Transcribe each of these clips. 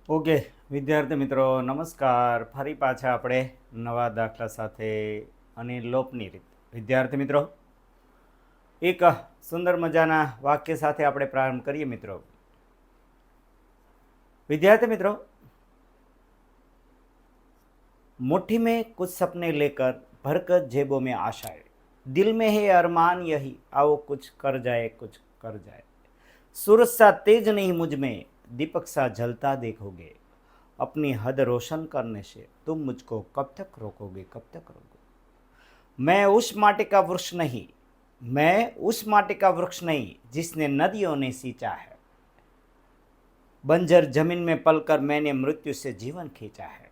Okay વિદ્યાર્થી મિત્રો નમસ્કાર. ફરી પાછા આપણે નવા દાખલા સાથે અને લોપની રીત. વિદ્યાર્થી મિત્રો એક સુંદર મજાના વાક્ય સાથે આપણે પ્રારંભ કરીએ મિત્રો. विद्यार्थी मित्रों, मुट्ठी में कुछ सपने लेकर भरकर जेबों में आशाएं, दिल में है अरमान यही आओ कुछ कर जाए, सूरज सा तेज नहीं मुझ में दीपक सा जलता देखोगे, अपनी हद रोशन करने से तुम मुझको कब तक रोकोगे. मैं उस माटी का वृक्ष नहीं जिसने नदियों ने सींचा है, बंजर जमीन में पलकर मैंने मृत्यु से जीवन खींचा है.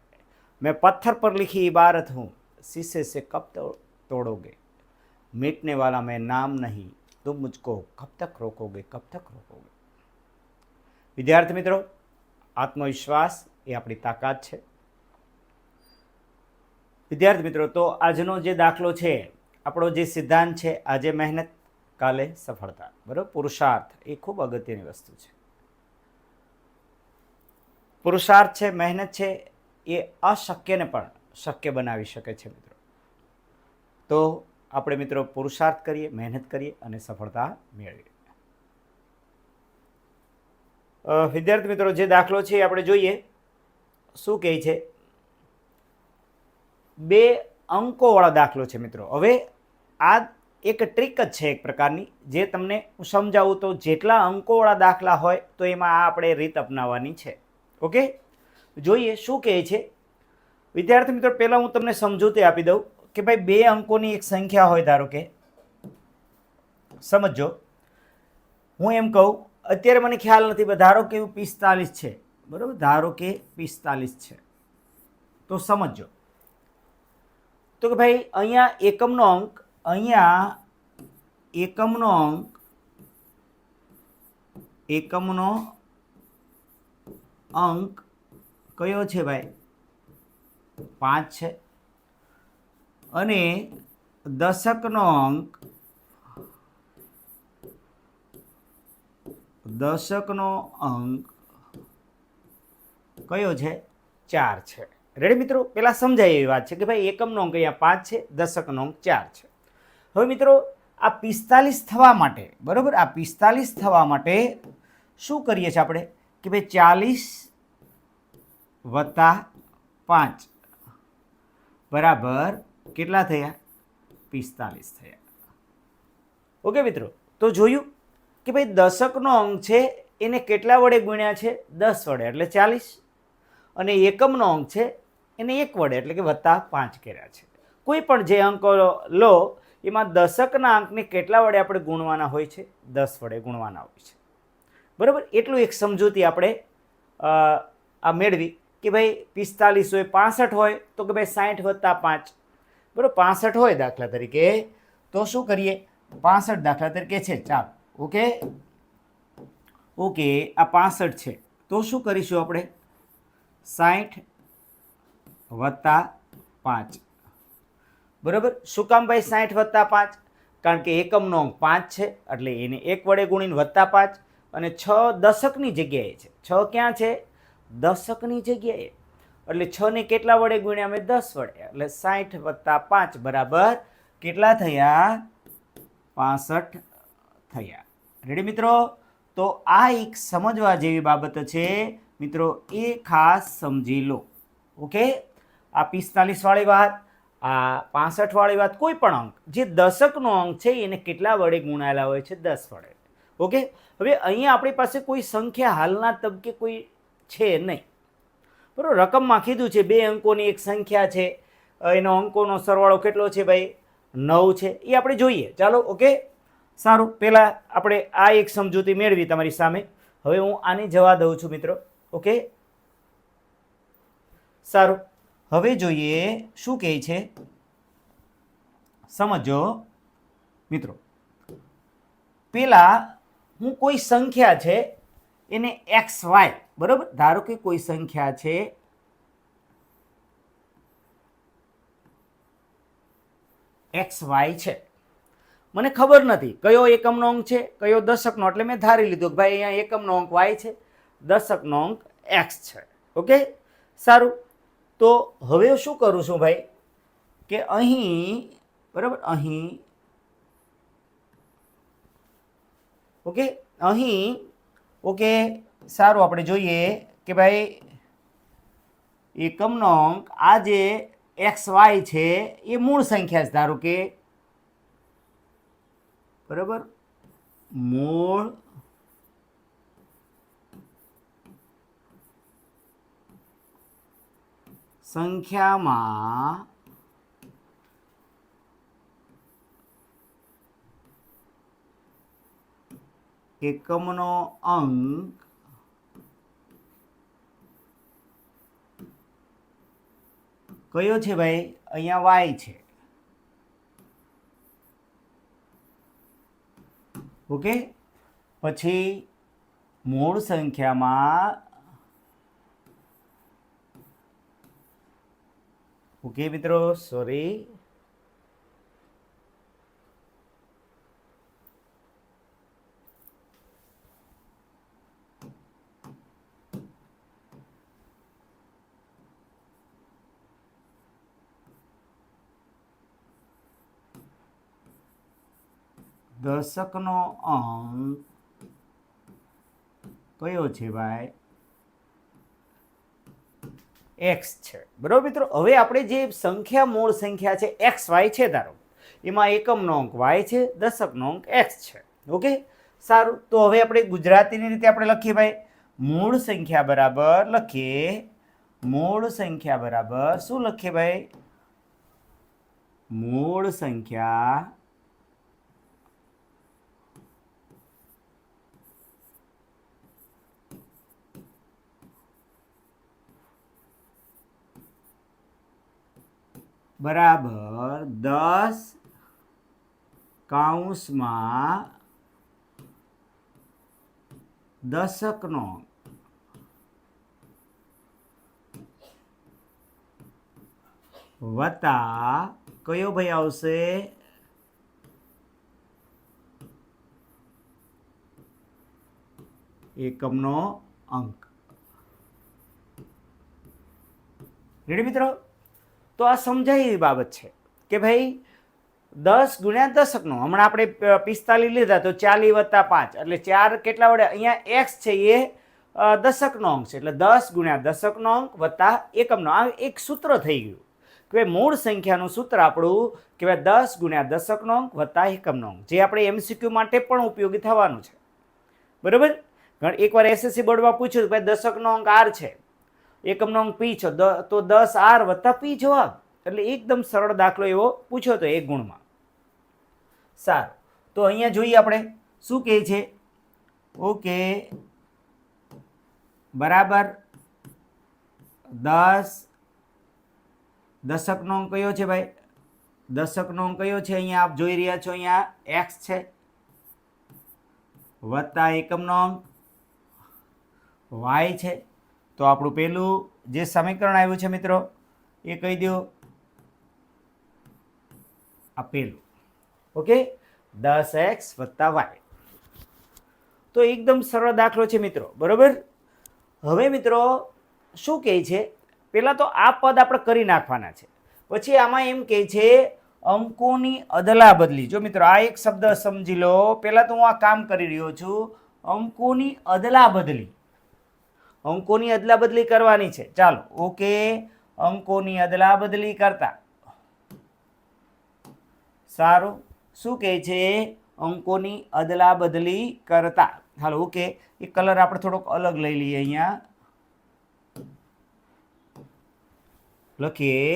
मैं पत्थर पर लिखी इबारत हूँ, शीशे से कब तोड़ोगे, मिटने वाला मैं नाम नहीं, तुम मुझको कब तक रोकोगे. विद्यार्थी मित्रों, आत्मविश्वास ये अपनी ताकत है. विद्यार्थी मित्रों, तो आजनो जे दाखलो है, આપણો જે સિદ્ધાંત છે, આજે મહેનત કાલે સફળતા, બરાબર. પુરુષાર્થ એ ખૂબ અગત્યની વસ્તુ છે. પુરુષાર્થ છે, મહેનત છે, એ અશક્યને પણ શક્ય બનાવી શકે છે મિત્રો. તો આપણે મિત્રો પુરુષાર્થ કરીએ, મહેનત કરીએ અને સફળતા મેળવીએ. વિદ્યાર્થી મિત્રો, જે દાખલો છે એ આપણે જોઈએ. શું કહે છે? 2 અંકોવાળો દાખલો છે મિત્રો. હવે આ એક ટ્રીક જ છે એક પ્રકારની, જે તમને હું સમજાવું. તો જેટલા અંકોવાળા દાખલા હોય તો એમાં આ આપણે રીત અપનાવવાની છે. ઓકે, જોઈએ શું કહે છે. વિદ્યાર્થી મિત્રો, પહેલાં હું તમને સમજૂતી આપી દઉં કે ભાઈ 2 અંકોની એક સંખ્યા હોય, ધારો કે સમજો. હું એમ કહું, અત્યારે મને ખ્યાલ નથી, ધારો કે 45 છે, બરાબર. ધારો કે 45 છે, તો સમજો તો કે ભાઈ અહીંયા એકમનો અંક કયો છે ભાઈ? 5 છે. અને દશકનો અંક કયો છે? 4 છે. રેડી મિત્રો? પેલા સમજાય એવી વાત છે કે ભાઈ એકમનો અંક અહીંયા 5 છે, દશકનો અંક 4 છે. હવે મિત્રો આ 45 થવા માટે, બરાબર, આ 45 થવા માટે શું કરીએ છીએ આપણે કે ભાઈ 40 વત્તા 5 બરાબર કેટલા થયા? 45 થયા. ઓકે મિત્રો, તો જોયું કે ભાઈ દશકનો અંક છે એને કેટલા વડે ગુણ્યા છે? 10 વડે, એટલે 40. અને એકમનો અંક છે એને 1 વડે, એટલે કે વત્તા 5 કર્યા છે. કોઈ પણ જે અંકો લો એમાં દશકના અંકને કેટલા વડે આપણે ગુણવાના હોય છે? 10 વડે ગુણવાના હોય છે, બરાબર. એટલું એક સમજૂતી આપણે આ મેળવી કે ભાઈ 45 હોય, 65 હોય તો કે ભાઈ 60 વત્તા 5, બરાબર. 65 હોય દાખલા તરીકે તો શું કરીએ? 65 દાખલા તરીકે છે, ચાલો. ઓકે, આ 65 છે તો શું કરીશું આપણે? 60 વત્તા 5, બરાબર. શું કામ ભાઈ 60 વત્તા 5? કારણ કે એકમનો અંક 5 છે એટલે એને 1 વડે ગુણીને વત્તા 5, અને 6 દશકની જગ્યાએ છે. 6 ક્યાં છે? દશકની જગ્યાએ. એટલે 6 ને કેટલા વડે ગુણ્યા? અમે 10 વડે, એટલે 60 વત્તા 5 બરાબર કેટલા થયા? 65 થયા. રેડી મિત્રો? તો આ એક સમજવા જેવી બાબત છે મિત્રો, એ ખાસ સમજી લો. ઓકે, આ 45 વાળી વાત, આ 65 વાળી વાત, કોઈ પણ અંક જે દશકનો અંક છે એને કેટલા વડે ગુણાયેલા હોય છે? 10 વડે. ઓકે, હવે અહીંયા આપણી પાસે કોઈ સંખ્યા હાલના તબકે કોઈ છે નહીં, બરાબર. રકમમાં કીધું છે 2 અંકોની એક સંખ્યા છે, એનો અંકોનો સરવાળો કેટલો છે ભાઈ? 9 છે. એ આપણે જોઈએ, ચાલો. ઓકે, સારું. પહેલાં આપણે આ એક સમજૂતી મેળવી તમારી સામે. હવે હું આની જવા દઉં છું મિત્રો. ઓકે, સારું. હવે જોઈએ શું કહે છે, સમજો મિત્રો. પેલા હું કોઈ સંખ્યા છે એને XY, બરાબર. ધારો કે કોઈ સંખ્યા છે XY છે, મને ખબર નથી કયો એકમનો અંક છે, કયો દશકનો, એટલે મેં ધારી લીધું કે ભાઈ અહીંયા એકમનો અંક Y છે, દશકનો અંક X છે. ઓકે, સારું. તો હવે શું કરું છું ભાઈ કે અહીં, બરાબર, અહીં ઓકે, અહીં ઓકે, સારું, આપણે જોઈએ કે ભાઈ એકમનો અંક આ જે એક્સ વાય છે એ મૂળ સંખ્યા છે, ધારો કે, બરાબર, મૂળ સંખ્યામાં એકમનો અંક કયો છે ભાઈ? અહીંયા વાય છે. ઓકે, પછી મૂળ સંખ્યામાં, ઓકે મિત્રો, સોરી, દશકનો અંક કયો છે ભાઈ? એક્સ છે. બરાબર મિત્રો, હવે આપણે જે સંખ્યા મૂળ સંખ્યા છે એક્સ વાય છે, ધારો એમાં એકમનો અંક વાય છે, દશકનો અંક એક્સ છે. ઓકે, સારું. તો હવે આપણે ગુજરાતીની રીતે આપણે લખીએ ભાઈ, મૂળ સંખ્યા બરાબર લખીએ, મૂળ સંખ્યા બરાબર શું લખીએ ભાઈ? મૂળ સંખ્યા બરાબર 10 કૌંસમાં દશકનો વત્તા કયો ભાઈ આવશે? એકમનો અંક. રેડી મિત્રો? તો આ સમજાય એવી બાબત છે કે ભાઈ 10 ગુણ્યા દશકનો, હમણાં આપણે 45 લીધા તો 40 વત્તા 5 એટલે 4 કેટલા વડે? અહીંયા એક્સ છે એ દશકનો અંક છે એટલે 10 ગુણ્યા દશકનો અંક વત્તા એકમનો. આ એક સૂત્ર થઈ ગયું કે ભાઈ મૂળ સંખ્યાનું સૂત્ર આપણું કે ભાઈ 10 ગુણ્યા દશકનો અંક વત્તા એકમનો અંક, જે આપણે એમસીક્યુ માટે પણ ઉપયોગી થવાનું છે. બરાબર? એકવાર એસએસસી બોર્ડમાં પૂછ્યું કે ભાઈ દશકનો અંક આર છે, એકમનો અંક પી છો, તો 10 આર વત્તા પી જવાબ. એટલે એકદમ સરળ દાખલો એવો પૂછ્યો હતો 1 ગુણમાં. સારું, તો અહીંયા જોઈએ આપણે શું કહે છે. ઓકે, બરાબર 10 દશકનો અંક કયો છે ભાઈ? દશકનો અંક કયો છે? અહીંયા આપ જોઈ રહ્યા છો, અહીંયા એક્સ છે વત્તા એકમનો અંક વાય છે. તો આપણું પેલું જે સમીકરણ આવ્યું છે મિત્રો એ કહી દો, આ પેલું. ઓકે, 10x વત્તા વાય. તો એકદમ સરળ દાખલો છે મિત્રો. બરોબર? હવે મિત્રો શું કહે છે, પહેલાં તો આ પદ આપણે કરી નાખવાના છે, પછી આમાં એમ કહે છે અંકોની અદલા બદલી. જો મિત્રો આ એક શબ્દ સમજી લો, પહેલાં તો હું આ કામ કરી રહ્યો છું, અંકોની અદલા બદલી. અંકોની અદલા બદલી કરવાની છે. ચાલો, ઓકે, અંકોની અદલા બદલી કરતા. સારું, શું કહે છે? અંકોની અદલા બદલી કરતા. હાલો, ઓકે, એ કલર આપણે થોડોક અલગ લઈ લઈએ. અહીંયા લખીએ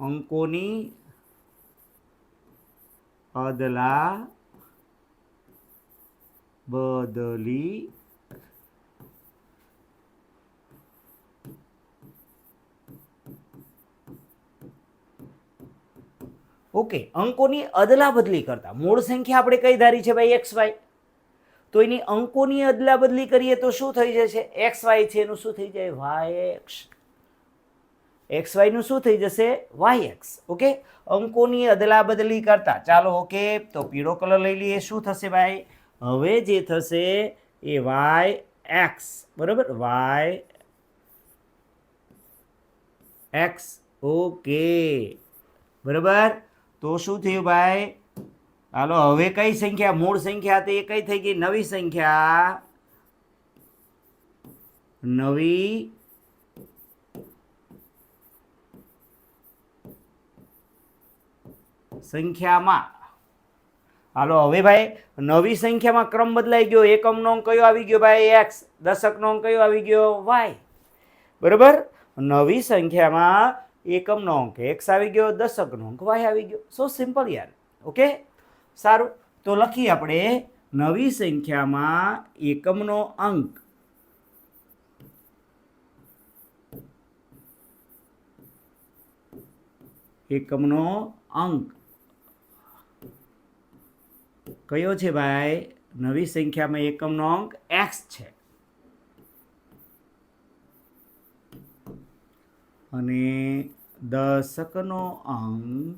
અંકોની અદલા બદલી. ઓકે, અંકોની અદલા બદલી કરતા મૂળ સંખ્યા આપણે કઈ ધારી છે ભાઈ? X Y. તો એની અંકોની અદલા બદલી કરીએ તો શું થઈ જશે? એક્સ વાય છે એનું શું થઈ જાય? Y x. એક્સ વાયનું શું થઈ જશે વાય એક્સ. ઓકે, અંકોની અદલા બદલી કરતા ચાલો ઓકે તો પીળો કલર લઈ લઈએ. શું થશે ભાઈ? હવે જે થશે એ વાય એક્સ, બરાબર, વાય એક્સ. ઓકે બરાબર. તો શું થયું ભાઈ? હાલો હવે કઈ સંખ્યા મૂળ સંખ્યા હતી એ કઈ થઈ ગઈ? નવી સંખ્યા. નવી સંખ્યામાં હાલો હવે ભાઈ નવી સંખ્યામાં ક્રમ બદલાઈ ગયો. એકમનો અંક કયો આવી ગયો ભાઈ? એક્સ. દશકનો અંક કયો આવી ગયો? વાય. બરાબર. નવી સંખ્યામાં એકમનો અંક એક્સ આવી ગયો, દશકનો અંક વાય આવી ગયો. સો સિમ્પલ યાર. ઓકે સારું, તો લખીએ આપણે નવી સંખ્યામાં એકમનો અંક કયો છે ભાઈ? નવી સંખ્યામાં એકમનો અંક એક્સ છે અને દશકનો અંક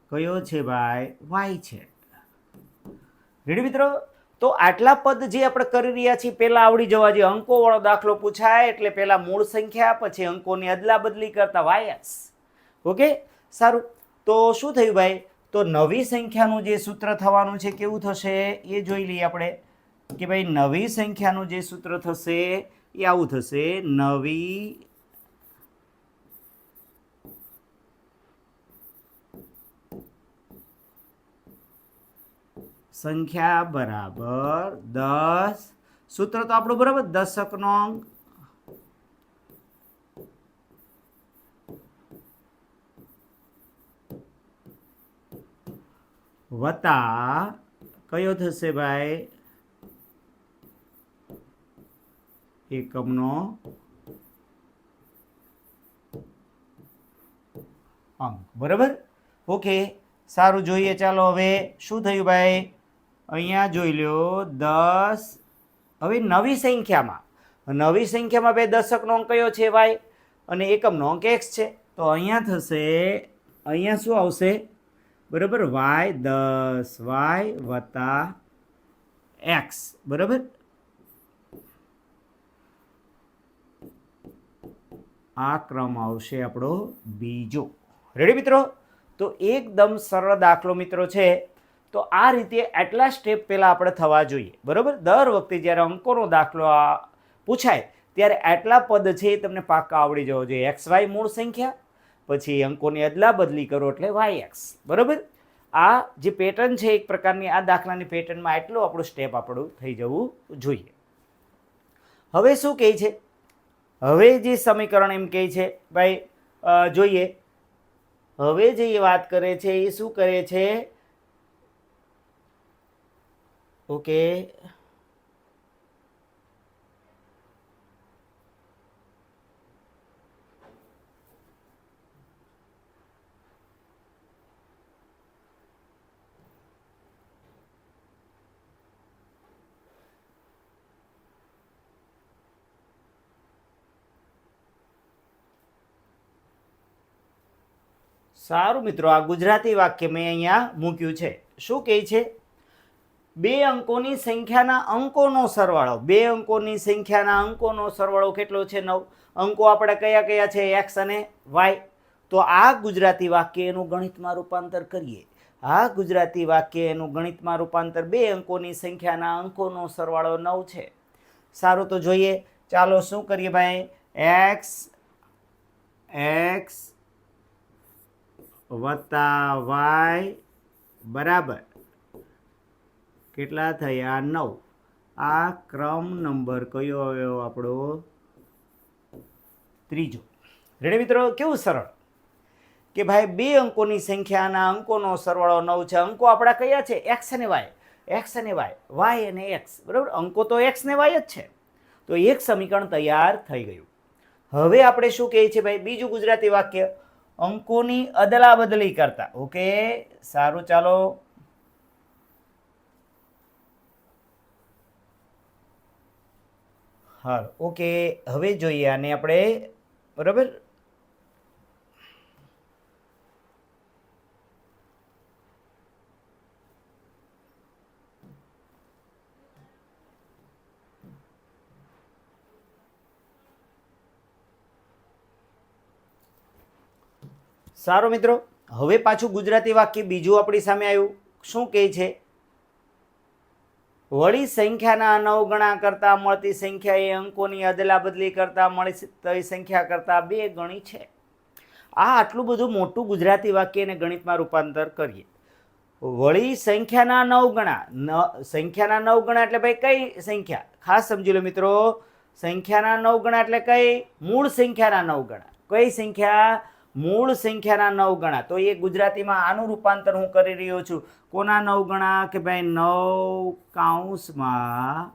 કયો છે ભાઈ? વાય છે. રેડી મિત્રો? તો આટલા પદ જે આપણે કરી રહ્યા છીએ પહેલા આવડી જવા જોઈએ. અંકોવાળો દાખલો પૂછાય એટલે પહેલા મૂળ સંખ્યા, પછી અંકોની અદલા બદલી કરતા વાયએક્સ. ઓકે સારું, તો શું થયું ભાઈ? તો નવી સંખ્યાનું જે સૂત્ર થવાનું છે કેવું થશે એ જોઈ લઈએ આપણે કે ભાઈ નવી સંખ્યાનું જે સૂત્ર થશે એ આવું થશે. નવી સંખ્યા બરાબર 10. સૂત્ર તો આપણું બરાબર દશકનો અંક વત્તા કયો થશે ભાઈ? એકમનો અંક. બરાબર. ઓકે સારું, જોઈએ ચાલો હવે શું થયું ભાઈ? અહીંયા જોઈ લો 10. હવે નવી સંખ્યામાં ભાઈ દશકનો અંક કયો છે વાય અને એકમનો અંક એક્સ છે. તો અહીંયા થશે, અહીંયા શું આવશે? બરાબર, વાય 10 વાય વત્તા એક્સ. બરાબર. આ ક્રમ આવશે આપણો બીજો. રેડી મિત્રો? તો એકદમ સરળ દાખલો મિત્રો છે. તો આ રીતે આટલા સ્ટેપ પહેલાં આપણે થવા જોઈએ. બરાબર. દર વખતે જ્યારે અંકોનો દાખલો પૂછાય ત્યારે આટલા પદ છે એ તમને પાક્કા આવડી જવો જોઈએ. એક્સ વાય મૂળ સંખ્યા, પછી અંકોની અદલા બદલી કરો એટલે વાય એક્સ. બરાબર. આ જે પેટર્ન છે એક પ્રકારની, આ દાખલાની પેટર્નમાં એટલું આપણું સ્ટેપ આપણું થઈ જવું જોઈએ. હવે શું કહે છે? હવે જે સમીકરણ એમ કહે છે ભાઈ જોઈએ. હવે જે એ વાત કરે છે એ શું કરે છે? ઓકે સારું મિત્રો, આ ગુજરાતી વાક્ય મેં અહીંયા મૂક્યું છે. શું કહે છે? બે અંકોની સંખ્યાના અંકોનો સરવાળો. બે અંકોની સંખ્યાના અંકોનો સરવાળો કેટલો છે? 9. અંકો આપણે કયા કયા છે? એક્સ અને વાય. તો આ ગુજરાતી વાક્ય એનું ગણિતમાં રૂપાંતર કરીએ. આ ગુજરાતી વાક્ય એનું ગણિતમાં રૂપાંતર, બે અંકોની સંખ્યાના અંકોનો સરવાળો 9 છે. સારું, તો જોઈએ ચાલો શું કરીએ ભાઈ? એક્સ વત્તા વાય બરાબર કેટલા થયા? 9. આ ક્રમ નંબર કયો આવ્યો આપણો? ત્રીજો. રેડી મિત્રો? કેવું સરળ કે ભાઈ બે અંકોની સંખ્યાના અંકોનો સરવાળો 9 છે. અંકો આપણા કયા છે? એક્સ અને વાય. વાય અને એક્સ. બરાબર. અંકો તો એક્સ ને વાય જ છે. તો એક સમીકરણ તૈયાર થઈ ગયું. હવે આપણે શું કહીએ છીએ ભાઈ? બીજું ગુજરાતી વાક્ય, અંકોની અદલા બદલી કરતા. ઓકે સારું, ચાલો હા ઓકે, હવે જોઈએ આને આપણે, બરાબર. સારું મિત્રો, હવે પાછું ગુજરાતી વાક્ય બીજું આપણી સામે આવ્યું. શું કહે છે? વળી સંખ્યાના 9 ગણા કરતાં મળતી સંખ્યા એ અંકોની અદલા બદલી કરતાં મળતી સંખ્યા કરતાં 2 ગણી છે. આ આટલું બધું મોટું ગુજરાતી વાક્ય એને ગણિતમાં રૂપાંતર કરીએ. વળી સંખ્યાના 9 ગણા, સંખ્યાના 9 ગણા એટલે ભાઈ કઈ સંખ્યા? ખાસ સમજી લો મિત્રો, સંખ્યાના 9 ગણા એટલે કઈ? મૂળ સંખ્યાના 9 ગણા. કઈ સંખ્યા? મૂળ સંખ્યાના 9 ગણા. તો એ ગુજરાતીમાં આનું રૂપાંતર હું કરી રહ્યો છું. કોના 9 ગણા? કે ભાઈ 9 કૌંસમાં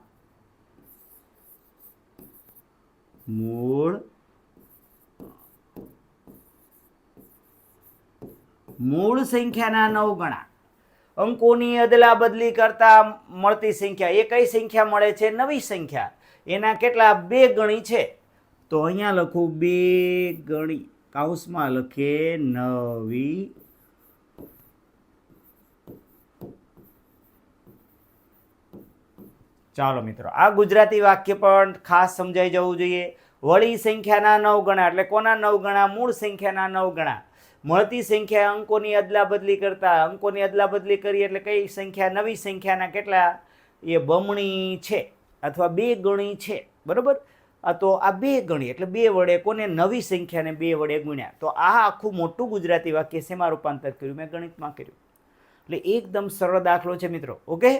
મૂળ સંખ્યાના 9 ગણા. અંકોની અદલા બદલી કરતા મળતી સંખ્યા એ કઈ સંખ્યા મળે છે? નવી સંખ્યા. એના કેટલા? 2 ગણી છે. તો અહીંયા લખું 2 ગણી, કૌંસમાં લખીએ નવી. ચાલો મિત્રો, આ ગુજરાતી વાક્ય પણ ખાસ સમજાઈ જવું જોઈએ. વળી સંખ્યાના 9 ગણા એટલે કોના 9 ગણા? મૂળ સંખ્યાના 9 ગણા. મળતી સંખ્યા અંકોની અદલા બદલી કરતા, અંકોની અદલા બદલી કરી એટલે કઈ સંખ્યા? નવી સંખ્યાના કેટલા? એ બમણી છે અથવા 2 ગણી છે, બરોબર. તો આ 2 ગણી એટલે 2 વડે કોને? નવી સંખ્યાને 2 વડે ગુણ્યા. તો આ આખું મોટું ગુજરાતી વાક્ય શેમાં રૂપાંતર કર્યું? મેં ગણિતમાં કર્યું. એટલે એકદમ સરળ દાખલો છે મિત્રો. ઓકે,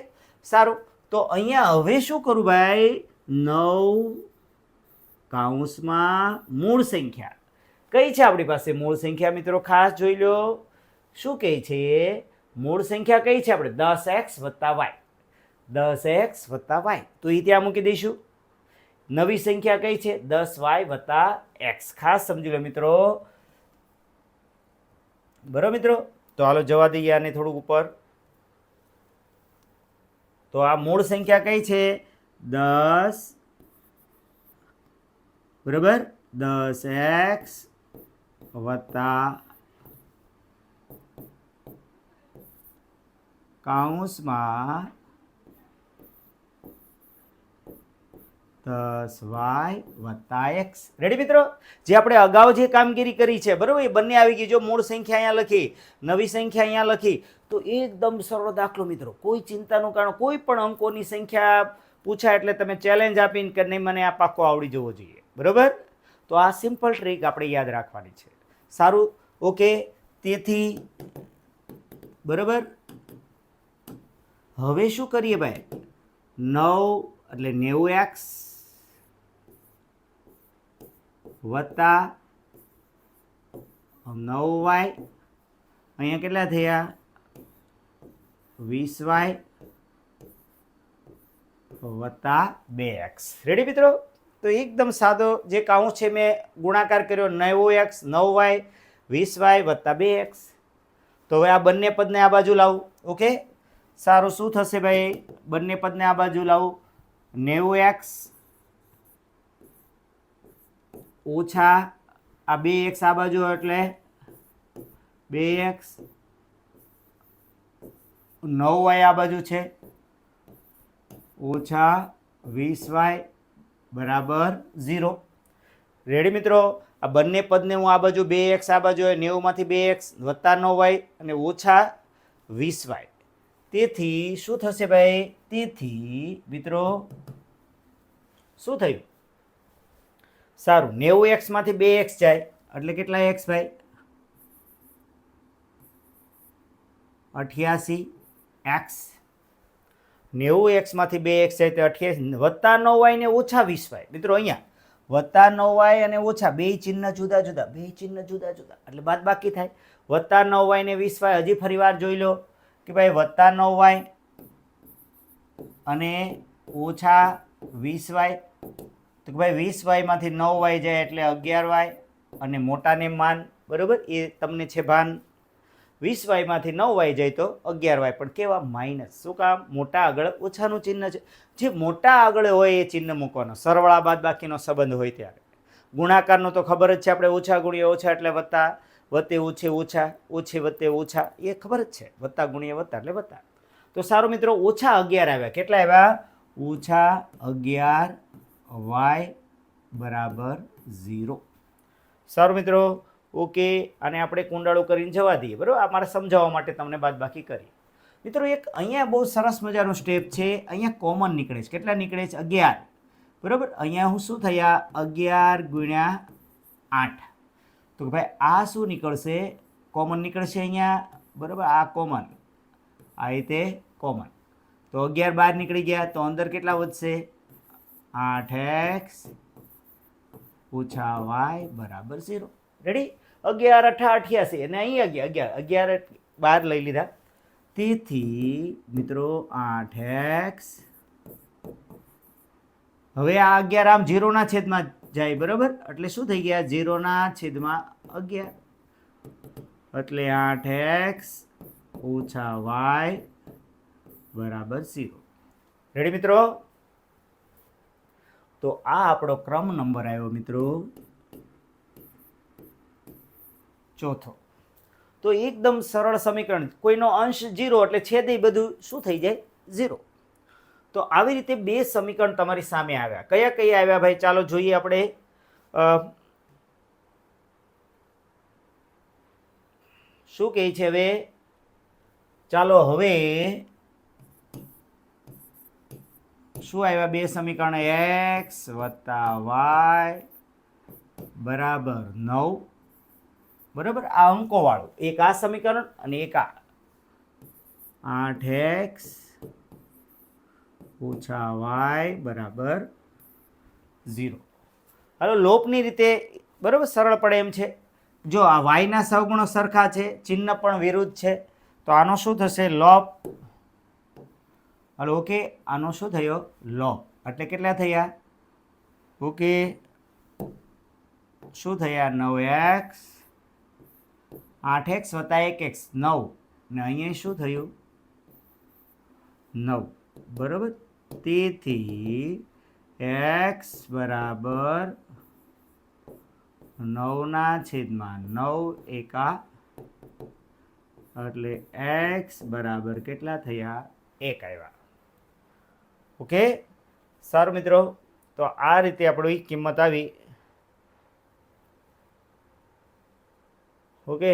સારું. તો અહીંયા હવે શું કરું ભાઈ? 9 કૌંસમાં મૂળ સંખ્યા કઈ છે આપણી પાસે? મૂળ સંખ્યા મિત્રો ખાસ જોઈ લો. શું કહે છે? મૂળ સંખ્યા કઈ છે આપણે? 10x વત્તા y. 10x વત્તા y. તો એ ત્યાં મૂકી દઈશું. નવી સંખ્યા કઈ છે? 10y વત્તા x. ખાસ સમજી લો મિત્રો. બરાબર મિત્રો, તો હાલો જવા દઈએ આને થોડુંક ઉપર. તો આ મૂળ સંખ્યા કઈ છે? 10, બરાબર, 10x વત્તા કૌંસમાં 10y વત્તા x. રેડી મિત્રો? જે આપણે અગાઉ જે કામગીરી કરી છે, બરાબર, એ બંને આવી ગઈ. જો મૂળ સંખ્યા અહીંયા લખી, નવી સંખ્યા અહીંયા લખી, તો એકદમ સરળ દાખલો મિત્રો. કોઈ ચિંતાનું કારણ, કોઈ પણ અંકોની સંખ્યા પૂછાય એટલે તમે ચેલેન્જ આપીને કે નહીં મને આ પાક્કો આવડી જવો જોઈએ, બરાબર. તો આ સિમ્પલ ટ્રીક આપણે યાદ રાખવાની છે. સારું, ઓકે. તેથી બરાબર, હવે શું કરીએ ભાઈ? 9 એટલે 90x વત્તા 9y, અહીંયા કેટલા થયા? 20y વત્તા 2x. રેડી મિત્રો? તો એકદમ સાદો જે કાઉન્સ છે મેં ગુણાકાર કર્યો. 9x 9y 20y વત્તા 2x. તો હવે આ બંને પદને આ બાજુ લાવું. ઓકે, સારું. શું થશે ભાઈ? બંને પદને આ બાજુ લાવું. 90x ઓછા આ 2x આ બાજુ એટલે 2x, 9y આ બાજુ છે ઓછા 20y બરાબર 0. રેડી મિત્રો? આ બંને પદને હું આ બાજુ 2x આ બાજુ 90 માંથી 2x વત્તા 9y અને ઓછા 20y. તેથી શું થશે ભાઈ? તેથી મિત્રો શું થયું? સારું, 90x માંથી 2x જાય એટલે કેટલા x ભાઈ? 88x. 90x માંથી 2x જાય તો 88 વત્તા 9y ને ઓછા 20y. મિત્રો અહીંયા વત્તા 9y અને ઓછા બે ચિહ્ન જુદા જુદા, બે ચિહ્ન જુદા જુદા એટલે બાદ બાકી થાય. વત્તા 9y ને 20y. હજી ફરી વાર જોઈ લો કે ભાઈ વત્તા 9y અને ઓછા 20y. તો ભાઈ 20y માંથી 9y જાય એટલે 11y અને મોટાને માન, બરોબર, એ તમને છે ભાન. 20y માંથી 9y જાય તો 11y, પણ કેવા માઇનસ. શું કામ? મોટા આગળ ઓછાનું ચિહ્ન છે. જે મોટા આગળ હોય એ ચિહ્ન મૂકવાનો, સરવાળા બાદ બાકીનો સંબંધ હોય ત્યારે. ગુણાકારનો તો ખબર જ છે આપણે, ઓછા ગુણ્યા ઓછા એટલે વત્તા, વત્તે ઓછે ઓછા, ઓછે વત્તે ઓછા, એ ખબર જ છે. વત્તા ગુણ્યા વત્તા એટલે વત્તા. તો સારું મિત્રો, ઓછા 11 આવ્યા. કેટલા આવ્યા? ઓછા 11y બરાબર 0. સારું મિત્રો, ઓકે. અને આપણે કુંડાળું કરીને જવા દઈએ, બરાબર. આ મારે સમજાવવા માટે તમને બાદબાકી કરી. મિત્રો એક અહીંયા બહુ સરસ મજાનો સ્ટેપ છે. અહીંયા કોમન નીકળે છે. કેટલા નીકળે છે? 11. બરાબર. અહીંયા હું શું થયા? 11 ગુણ્યા 8. તો ભાઈ આ શું નીકળશે? કોમન નીકળશે અહીંયા, બરાબર. આ કોમન, આ રીતે કોમન. તો 11 બહાર નીકળી ગયા, તો અંદર કેટલા વધશે? 8x ઓછા y બરાબર 0. રેડી? 11 8 88, અને અહીં 11 બહાર લઈ લીધા. તેથી મિત્રો 8x, હવે આ 11 આમ 0 ના છેદમાં જાય, બરાબર. એટલે શું થઈ ગયા? 0 ના છેદમાં 11, એટલે 8x ઓછા y બરાબર 0. રેડી મિત્રો? તો આ આપણો ક્રમ નંબર આવ્યો મિત્રો ચોથો. તો એકદમ સરળ સમીકરણ. કોઈનો અંશ 0 એટલે છેદ બધું શું થઈ જાય? 0. તો આવી રીતે બે સમીકરણ તમારી સામે આવ્યા. કયા કયા આવ્યા ભાઈ? ચાલો જોઈએ આપણે. શું કહે છે હવે? ચાલો હવે શું આવ્યા? બે સમીકરણ, x વત્તા y બરાબર 9. બરાબર. આ અંકો વાળું એક આ સમીકરણ અને એક આ. 8x ઓછા y બરાબર 0. હાલો લોપની રીતે, બરાબર, સરળ પડે એમ છે. જો આ y ના સહગુણો સરખા છે, ચિહ્ન પણ વિરુદ્ધ છે, તો આનો શું થશે? લોપ. Hello okay. આનો શું થયો? લોપ. એટલે કેટલા થયા? ઓકે. શું થયા? 9x, 8x વત્તા 1x 9, ને અહીંયા શું થયું? 9. બરાબર. તેથી x બરાબર 9 ના છેદમાં 9 એકા, એટલે x બરાબર કેટલા થયા? 1 આવ્યા. ઓકે. સારું મિત્રો, તો આ રીતે આપણી કિંમત આવી. ઓકે.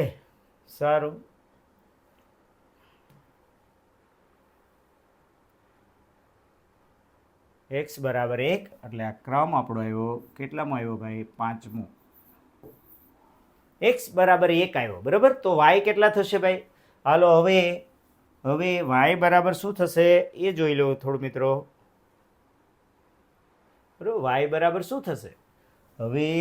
સારું. x બરાબર 1, એટલે આ ક્રમ આપણો આવ્યો કેટલામાં આવ્યો ભાઈ? 5મો. x બરાબર 1 આવ્યો, બરાબર. તો y કેટલા થશે ભાઈ? હાલો હવે y બરાબર શું થશે એ જોઈ લો થોડું મિત્રો. બરાબર. y બરાબર શું થશે? હવે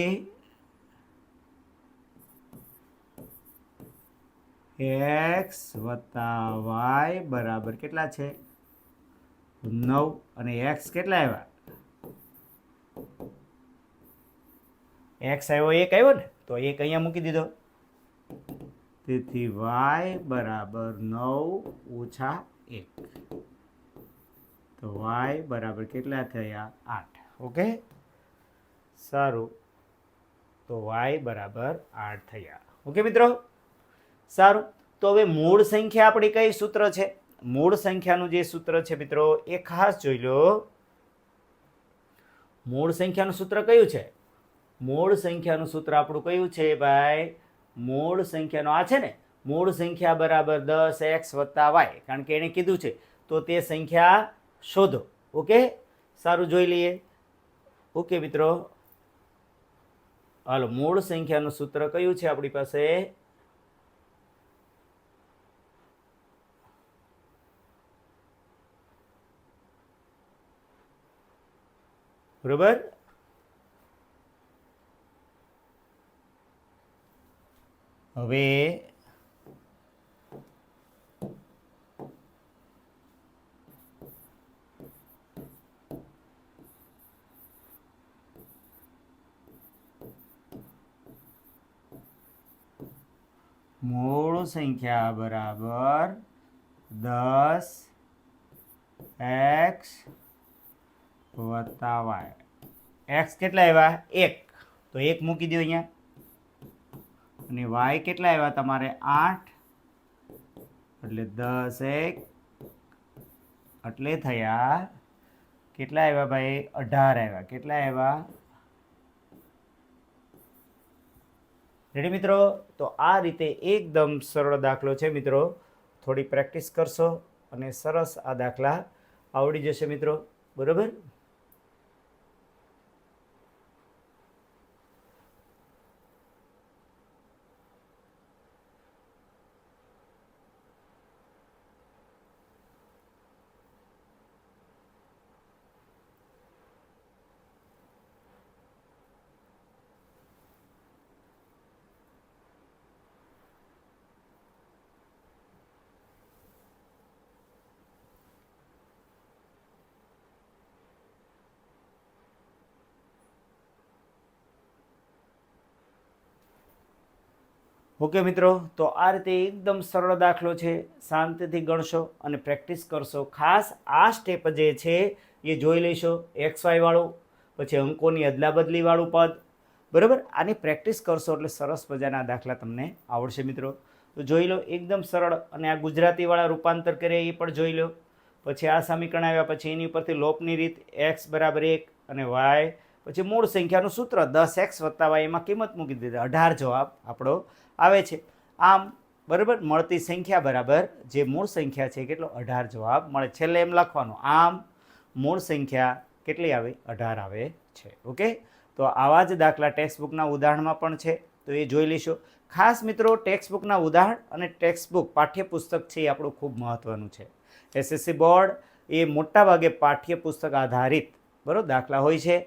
x વત્તા y બરાબર કેટલા છે? 9. અને x કેટલા આવ્યા? x આવ્યો 1 આવ્યો ને, તો 1 અહીંયા મૂકી દીધો. તેથી y બરાબર 9 ઓછા 1. તો y બરાબર કેટલા થયા? 8. ઓકે. સારું. તો y બરાબર 8 થયા. ઓકે મિત્રો. સારું. તો હવે મૂળ સંખ્યા આપણી કઈ સૂત્ર છે? મૂળ સંખ્યાનું જે સૂત્ર છે મિત્રો એ ખાસ જોઈ લો. મૂળ સંખ્યાનું સૂત્ર કયું છે? મૂળ સંખ્યાનું સૂત્ર આપણું કયું છે ભાઈ? મૂળ સંખ્યાનો આ છે ને, મૂળ સંખ્યા બરાબર 10x વત્તા y, કારણ કે એને કીધું છે તો તે સંખ્યા શોધો. ઓકે. સારું, જોઈ લઈએ. ઓકે મિત્રો. હાલો, મૂળ સંખ્યાનું સૂત્ર કયું છે આપણી પાસે? બરોબર. હવે મૂળ સંખ્યા બરાબર 10 x વત્તા y. x કેટલા આવ્યા? 1, તો 1 મૂકી દો અહીંયા. અને y કેટલા આવ્યા તમારે? 8, એટલે 10 એટલે થયા કેટલા આવ્યા ભાઈ? 18 આવ્યા. કેટલા આવ્યા? રેડી મિત્રો? તો આ રીતે એકદમ સરળ દાખલો છે મિત્રો. થોડી પ્રેક્ટિસ કરશો અને સરસ આ દાખલા આવડી જશે મિત્રો. બરાબર? ઓકે મિત્રો, તો આ રીતે એકદમ સરળ દાખલો છે. શાંતિથી ગણશો અને પ્રેક્ટિસ કરશો. ખાસ આ સ્ટેપ જે છે એ જોઈ લેશો. XY વાળું, પછી અંકોની અદલાબદલીવાળું પદ. બરાબર? આની પ્રેક્ટિસ કરશો એટલે સરસ મજાના દાખલા તમને આવડશે મિત્રો. તો જોઈ લો, એકદમ સરળ. અને આ ગુજરાતીવાળા રૂપાંતર કરે એ પણ જોઈ લો. પછી આ સમીકરણ આવ્યા પછી એની ઉપરથી લોપની રીત x બરાબર 1 અને y, પછી મૂળ સંખ્યાનું સૂત્ર 10x વત્તા y, એમાં કિંમત મૂકી દીધી 18 જવાબ આપણો આવે છે. આમ બરાબર, મળતી સંખ્યા બરાબર જે મૂળ સંખ્યા છે કેટલો? 18 જવાબ મળે. છેલ્લે એમ લખવાનું, આમ મૂળ સંખ્યા કેટલી આવે? 18 આવે છે. ઓકે, તો આવા જ દાખલા ટેક્સ્ટબુકના ઉદાહરણમાં પણ છે, તો એ જોઈ લઈશું. ખાસ મિત્રો, ટેક્સ્ટબુકના ઉદાહરણ અને ટેક્સ્ટબુક પાઠ્યપુસ્તક છે એ આપણું ખૂબ મહત્ત્વનું છે. SSC બોર્ડ એ મોટાભાગે પાઠ્યપુસ્તક આધારિત બરાબર દાખલા હોય છે.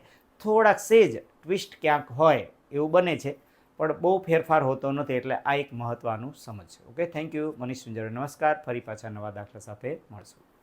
થોડાક સેજ ટ્વિસ્ટ ક્યાંક હોય એવું બને છે, પણ બહુ ફેરફાર હોતો નથી. એટલે આ એક મહત્ત્વનું સમજ છે. Okay, thank you. Manish Sunjar, નમસ્કાર. ફરી પાછા નવા દાખલા સાથે મળશું.